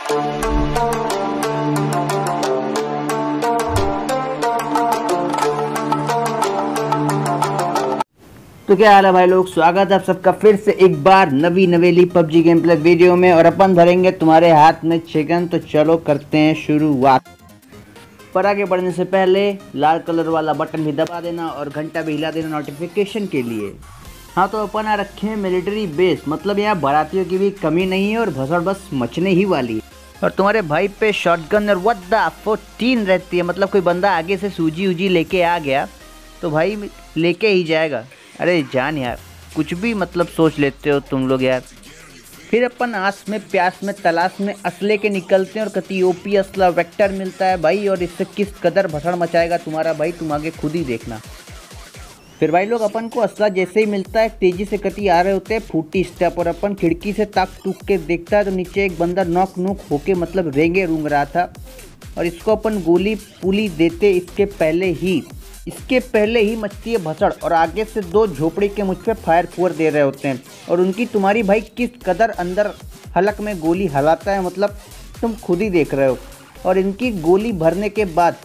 तो क्या हाल है भाई लोग, स्वागत है आप सबका फिर से एक बार नवी नवेली पबजी गेम प्ले वीडियो में। और अपन धरेंगे तुम्हारे हाथ में चिकन। तो चलो करते हैं शुरुआत। पर आगे बढ़ने से पहले लाल कलर वाला बटन भी दबा देना और घंटा भी हिला देना नोटिफिकेशन के लिए। हाँ, तो अपन आ रखे हैं मिलिट्री बेस, मतलब यहाँ बारातियों की भी कमी नहीं है और भसड़ बस मचने ही वाली है। और तुम्हारे भाई पे शॉटगन और वद्दा 14 रहती है, मतलब कोई बंदा आगे से सूजी उजी लेके आ गया तो भाई लेके ही जाएगा। अरे जान यार, कुछ भी मतलब सोच लेते हो तुम लोग यार। फिर अपन आस में प्यास में तलाश में असले के निकलते हैं और कति ओपी असला वेक्टर मिलता है भाई। और इससे किस कदर भसड़ मचाएगा तुम्हारा भाई, तुम आगे खुद ही देखना। फिर भाई लोग अपन को असला जैसे ही मिलता है तेजी से कति आ रहे होते हैं फूटी स्टेप, और अपन खिड़की से ताक टूक के देखता है तो नीचे एक बंदा नॉक नूक होके मतलब रेंगे रूंग रहा था। और इसको अपन गोली पुली देते इसके पहले ही मचती है भसड़ और आगे से दो झोपड़ी के मुझ पे फायर फोर दे रहे होते हैं। और उनकी तुम्हारी भाई किस कदर अंदर हलक में गोली हलाता है, मतलब तुम खुद ही देख रहे हो। और इनकी गोली भरने के बाद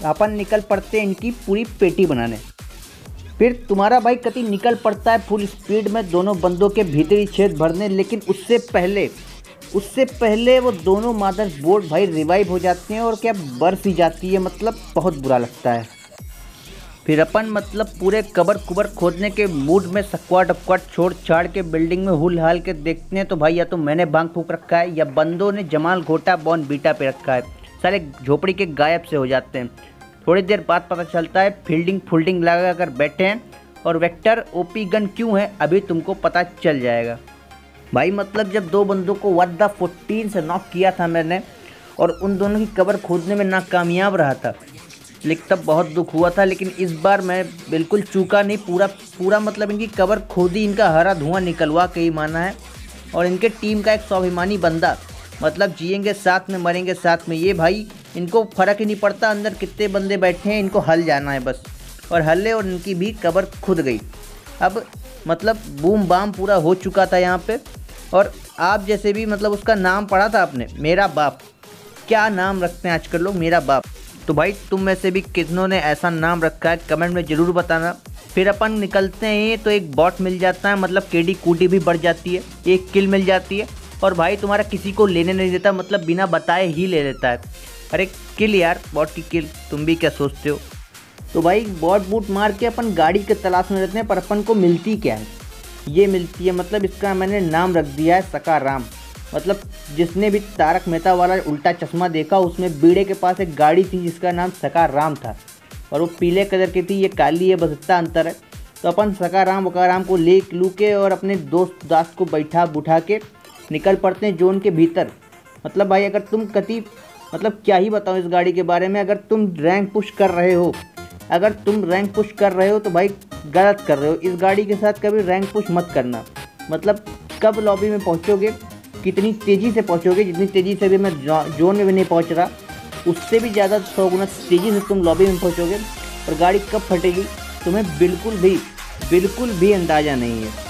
अपन निकल पड़ते हैं इनकी पूरी पेटी बनाने। फिर तुम्हारा भाई कति निकल पड़ता है फुल स्पीड में दोनों बंदों के भीतरी छेद भरने। लेकिन उससे पहले वो दोनों मादर बोर्ड भाई रिवाइव हो जाते हैं और क्या बर्फ ही जाती है, मतलब बहुत बुरा लगता है। फिर अपन मतलब पूरे कबर कुबर खोदने के मूड में स्क्वाड अपक्वाड छोड़ छाड़ के बिल्डिंग में हुल हाल के देखते हैं तो भाई या तो मैंने भांग फूक रखा है या बंदों ने जमाल घोटा बॉन बीटा पे रखा है। सारे झोपड़ी के गायब से हो जाते हैं। थोड़ी देर बाद पता चलता है फील्डिंग लगा कर बैठे हैं। और वेक्टर ओपी गन क्यों है अभी तुमको पता चल जाएगा भाई। मतलब जब दो बंदों को वद्दा 14 से नॉक किया था मैंने और उन दोनों की कबर खोदने में नाकामयाब रहा था, लेकिन तब बहुत दुख हुआ था। लेकिन इस बार मैं बिल्कुल चूका नहीं, पूरा मतलब इनकी कबर खोदी, इनका हरा धुआं निकलवा के ही माना है। और इनके टीम का एक स्वाभिमानी बंदा, मतलब जिएंगे साथ में मरेंगे साथ में, ये भाई इनको फ़र्क ही नहीं पड़ता अंदर कितने बंदे बैठे हैं, इनको हल जाना है बस। और हल्ले और इनकी भी कबर खुद गई। अब मतलब बूम बाम पूरा हो चुका था यहाँ पे। और आप जैसे भी मतलब उसका नाम पढ़ा था आपने, मेरा बाप। क्या नाम रखते हैं आजकल लोग, मेरा बाप। तो भाई तुम में से भी कितनों ने ऐसा नाम रखा है कमेंट में ज़रूर बताना। फिर अपन निकलते हैं तो एक बॉट मिल जाता है, मतलब केडी कूटी भी बढ़ जाती है, एक किल मिल जाती है। और भाई तुम्हारा किसी को लेने नहीं देता, मतलब बिना बताए ही ले लेता है। अरे किल यार, बॉट की किल, तुम भी क्या सोचते हो। तो भाई बॉट बूट मार के अपन गाड़ी के तलाश में रहते हैं, पर अपन को मिलती क्या है, ये मिलती है मतलब इसका मैंने नाम रख दिया है सकाराम। मतलब जिसने भी तारक मेहता वाला उल्टा चश्मा देखा उसमें बीड़े के पास एक गाड़ी थी जिसका नाम सकाराम था और वो पीले कलर की थी, ये काली है, बस इतना अंतर है। तो अपन सकाराम वकाराम को ले लू के और अपने दोस्त दास्त को बैठा बुठा के निकल पड़ते हैं जोन के भीतर। मतलब भाई अगर तुम कति मतलब क्या ही बताऊँ इस गाड़ी के बारे में। अगर तुम रैंक पुश कर रहे हो तो भाई गलत कर रहे हो। इस गाड़ी के साथ कभी रैंक पुश मत करना। मतलब कब लॉबी में पहुँचोगे, कितनी तेज़ी से पहुँचोगे, जितनी तेज़ी से भी मैं जोन में भी नहीं पहुँच रहा, उससे भी ज़्यादा 100 गुना तेज़ी से तुम लॉबी में पहुँचोगे। और गाड़ी कब फटेगी तुम्हें बिल्कुल भी अंदाज़ा नहीं है।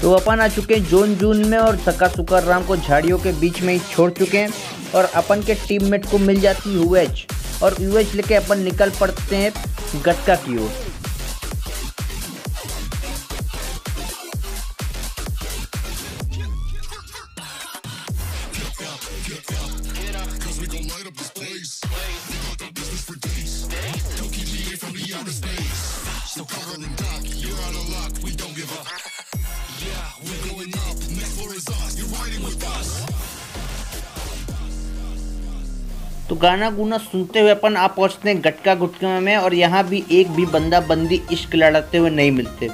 तो अपन आ चुके हैं जून में और सका सुकर राम को झाड़ियों के बीच में ही छोड़ चुके हैं। और अपन के टीममेट को मिल जाती यूएच और यूएच लेके अपन निकल पड़ते हैं गटका की ओर। तो गाना गुना सुनते हुए अपन आप पहुँचते हैं गटका गुटका में। और यहाँ भी एक भी बंदा बंदी इश्क लड़ाते हुए नहीं मिलते।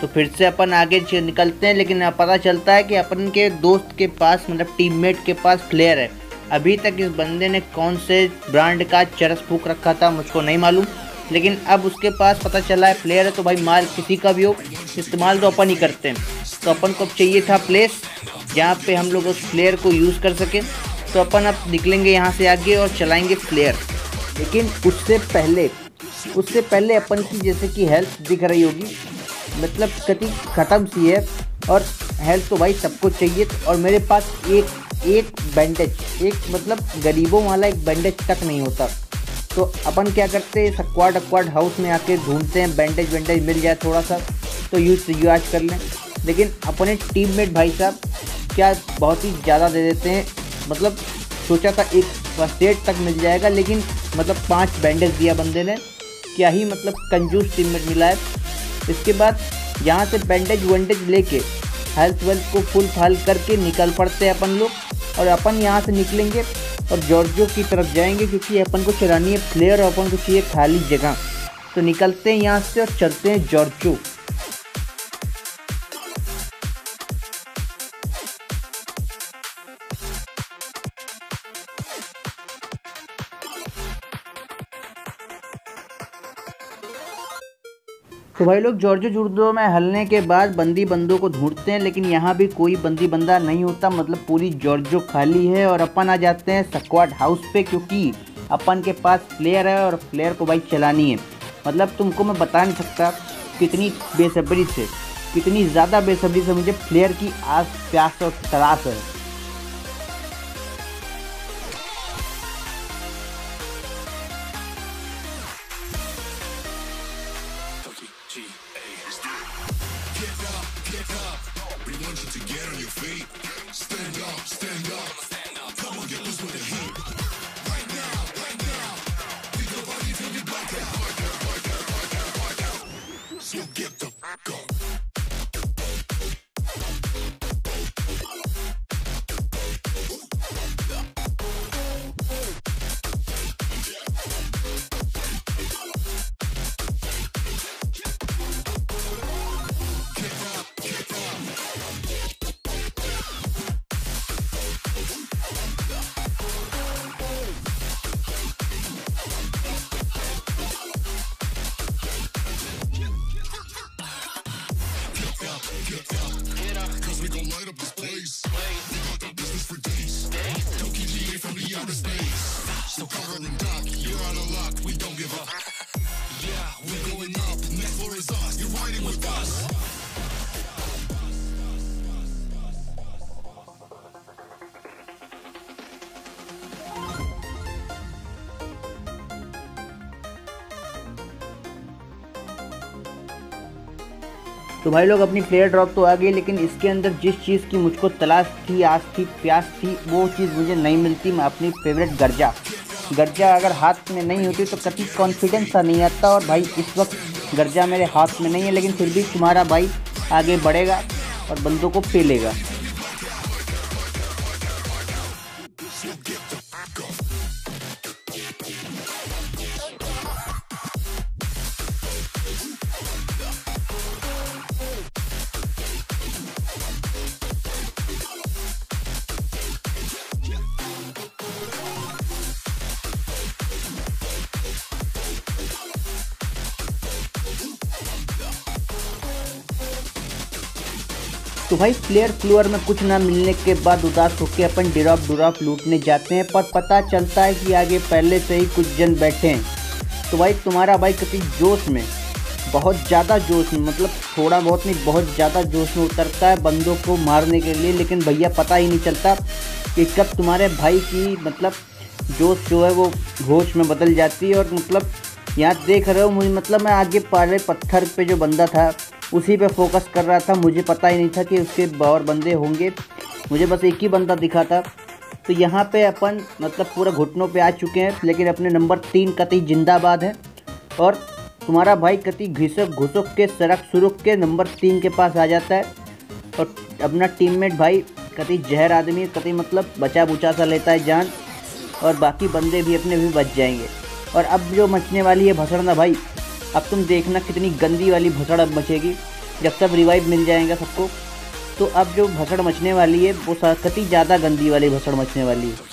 तो फिर से अपन आगे निकलते हैं, लेकिन पता चलता है कि अपन के दोस्त के पास मतलब टीममेट के पास फ्लेयर है। अभी तक इस बंदे ने कौन से ब्रांड का चरस फूक रखा था मुझको नहीं मालूम, लेकिन अब उसके पास पता चला है फ्लेयर है, तो भाई माल किसी का भी हो इस्तेमाल तो अपन ही करते हैं। तो अपन को चाहिए था प्लेस जहाँ पे हम लोग उस फ्लेयर को यूज़ कर सकें। तो अपन अब निकलेंगे यहाँ से आगे और चलाएंगे फ्लेयर। लेकिन उससे पहले अपन की जैसे कि हेल्थ दिख रही होगी, मतलब कति ख़त्म सी है, और हेल्थ तो भाई सबको चाहिए। और मेरे पास एक बैंडेज, एक मतलब गरीबों वाला एक बैंडेज तक नहीं होता। तो अपन क्या करते हैं, स्क्वाड हाउस में आके ढूंढते हैं बैंडेज मिल जाए थोड़ा सा तो यूज कर लें। लेकिन अपने टीममेट भाई साहब क्या बहुत ही ज़्यादा दे देते हैं। मतलब सोचा था एक फर्स्ट एड तक मिल जाएगा, लेकिन मतलब 5 बैंडेज दिया बंदे ने। क्या ही मतलब कंजूस टीममेट मिला है। इसके बाद यहाँ से बैंडेज वैंडेज लेके हेल्थ वेल्थ को फुल फाल करके निकल पड़ते हैं अपन लोग। और अपन यहाँ से निकलेंगे और जॉर्जो की तरफ जाएंगे, क्योंकि अपन को चलानी है फ्लेयर और अपन को चाहिए खाली जगह। तो निकलते हैं यहाँ से और चलते हैं जॉर्जो। तो भाई लोग जॉर्जो जुर्दो में हलने के बाद बंदी बंदों को ढूंढते हैं, लेकिन यहाँ भी कोई बंदी बंदा नहीं होता। मतलब पूरी जॉर्जो खाली है और अपन आ जाते हैं स्क्वाड हाउस पे, क्योंकि अपन के पास फ्लेयर है और फ्लेयर को भाई चलानी है। मतलब तुमको मैं बता नहीं सकता कितनी ज़्यादा बेसब्री से मुझे फ्लेयर की आस प्यास और तलाश है। तो भाई लोग अपनी फ्लेयर ड्रॉप तो आ गई, लेकिन इसके अंदर जिस चीज़ की मुझको तलाश थी, आस थी, प्यास थी, वो चीज़ मुझे नहीं मिलती। मैं अपनी फेवरेट गर्जा अगर हाथ में नहीं होती तो कभी कॉन्फिडेंस सा नहीं आता। और भाई इस वक्त गर्जा मेरे हाथ में नहीं है, लेकिन फिर भी तुम्हारा भाई आगे बढ़ेगा और बंदों को पेलेगा। तो भाई फ्लेयर में कुछ ना मिलने के बाद उदास होकर अपन ड्रॉप लूटने जाते हैं, पर पता चलता है कि आगे पहले से ही कुछ जन बैठे हैं। तो भाई तुम्हारा भाई किसी जोश में, बहुत ज़्यादा जोश में, मतलब थोड़ा बहुत नहीं बहुत ज़्यादा जोश में उतरता है बंदों को मारने के लिए। लेकिन भैया पता ही नहीं चलता कि कब तुम्हारे भाई की मतलब जोश जो है वो होश में बदल जाती है। और मतलब यहाँ देख रहे हो मुझे, मतलब मैं आगे पहले पत्थर पे जो बंदा था उसी पे फोकस कर रहा था। मुझे पता ही नहीं था कि उसके और बंदे होंगे, मुझे बस एक ही बंदा दिखा था। तो यहाँ पे अपन मतलब पूरा घुटनों पे आ चुके हैं, लेकिन अपने नंबर 3 कति जिंदाबाद है। और तुम्हारा भाई कति घुसक के सड़क सुरुक के नंबर 3 के पास आ जाता है। और अपना टीममेट भाई कति जहर आदमी, कति मतलब बचा बुचा सा लेता है जान, और बाकी बंदे भी अपने भी बच जाएंगे। और अब जो मचने वाली है भसड़ ना भाई, अब तुम देखना कितनी गंदी वाली भसड़ अब मचेगी। जब सब रिवाइव मिल जाएगा सबको, तो अब जो भसड़ मचने वाली है वो कतई ज़्यादा गंदी वाली भसड़ मचने वाली है।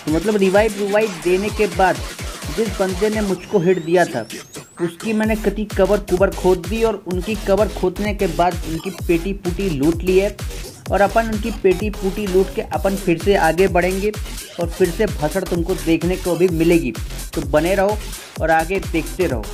तो मतलब रिवाइव देने के बाद जिस बंदे ने मुझको हिट दिया था उसकी मैंने कति कबर कुबर खोद दी, और उनकी कबर खोदने के बाद उनकी पेटी पुटी लूट ली है। और अपन उनकी पेटी पुटी लूट के अपन फिर से आगे बढ़ेंगे और फिर से भसड़ तुमको देखने को भी मिलेगी। तो बने रहो और आगे देखते रहो।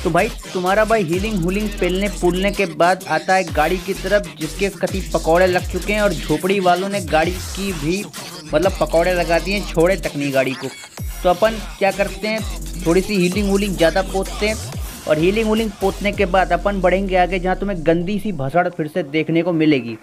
तो भाई तुम्हारा भाई हीलिंग हुलिंग पेलने पुलने के बाद आता है गाड़ी की तरफ, जिसके कति पकौड़े लग चुके हैं। और झोपड़ी वालों ने गाड़ी की भी मतलब पकौड़े लगा दिए, छोड़े तक नहीं गाड़ी को। तो अपन क्या करते हैं, थोड़ी सी हीलिंग हुलिंग ज़्यादा पोतते हैं, और हीलिंग हुलिंग पोतने के बाद अपन बढ़ेंगे आगे, जहाँ तुम्हें गंदी सी भसड़ फिर से देखने को मिलेगी।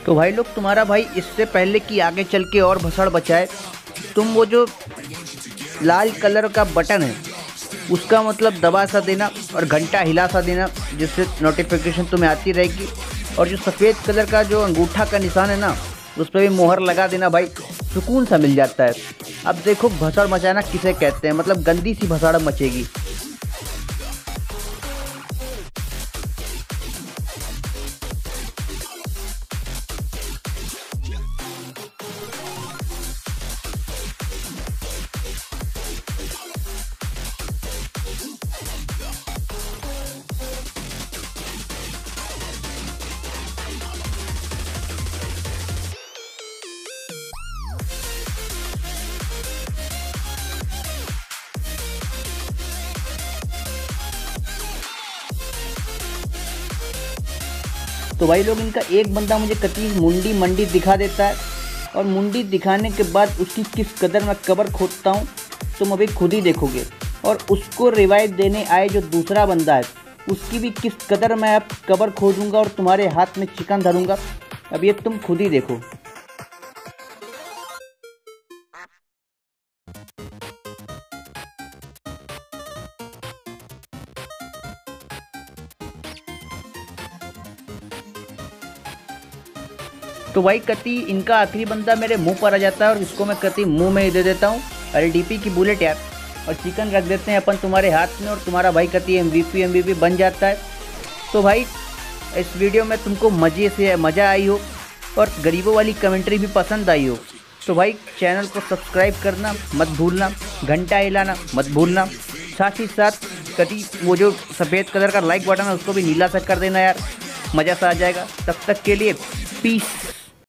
तो भाई लोग तुम्हारा भाई इससे पहले कि आगे चल के और भसड़ बचाए, तुम वो जो लाल कलर का बटन है उसका मतलब दबा सा देना और घंटा हिला सा देना, जिससे नोटिफिकेशन तुम्हें आती रहेगी। और जो सफ़ेद कलर का जो अंगूठा का निशान है ना, उस पर भी मोहर लगा देना भाई, सुकून सा मिल जाता है। अब देखो भसड़ मचाना किसे कहते हैं, मतलब गंदी सी भसड़ मचेगी। तो भाई लोग इनका एक बंदा मुझे कति मुंडी मंडी दिखा देता है, और मुंडी दिखाने के बाद उसकी किस कदर मैं कबर खोदता हूँ तुम अभी खुद ही देखोगे। और उसको रिवाइव देने आए जो दूसरा बंदा है उसकी भी किस कदर मैं अब कबर खोदूंगा और तुम्हारे हाथ में चिकन धरूंगा, अब ये तुम खुद ही देखो। तो भाई कति इनका आखिरी बंदा मेरे मुंह पर आ जाता है, और इसको मैं कति मुंह में ही दे देता हूँ। अरे डीपी की बुलेट यार, और चिकन रख देते हैं अपन तुम्हारे हाथ में, और तुम्हारा भाई कति एमवीपी बन जाता है। तो भाई इस वीडियो में तुमको मज़ा आई हो और गरीबों वाली कमेंट्री भी पसंद आई हो, तो भाई चैनल को सब्सक्राइब करना मत भूलना, घंटा हिलाना मत भूलना, साथ ही साथ कति वो जो सफ़ेद कलर का लाइक बटन है उसको भी नीला सा कर देना यार, मज़ा सा आ जाएगा। तब तक के लिए पीस।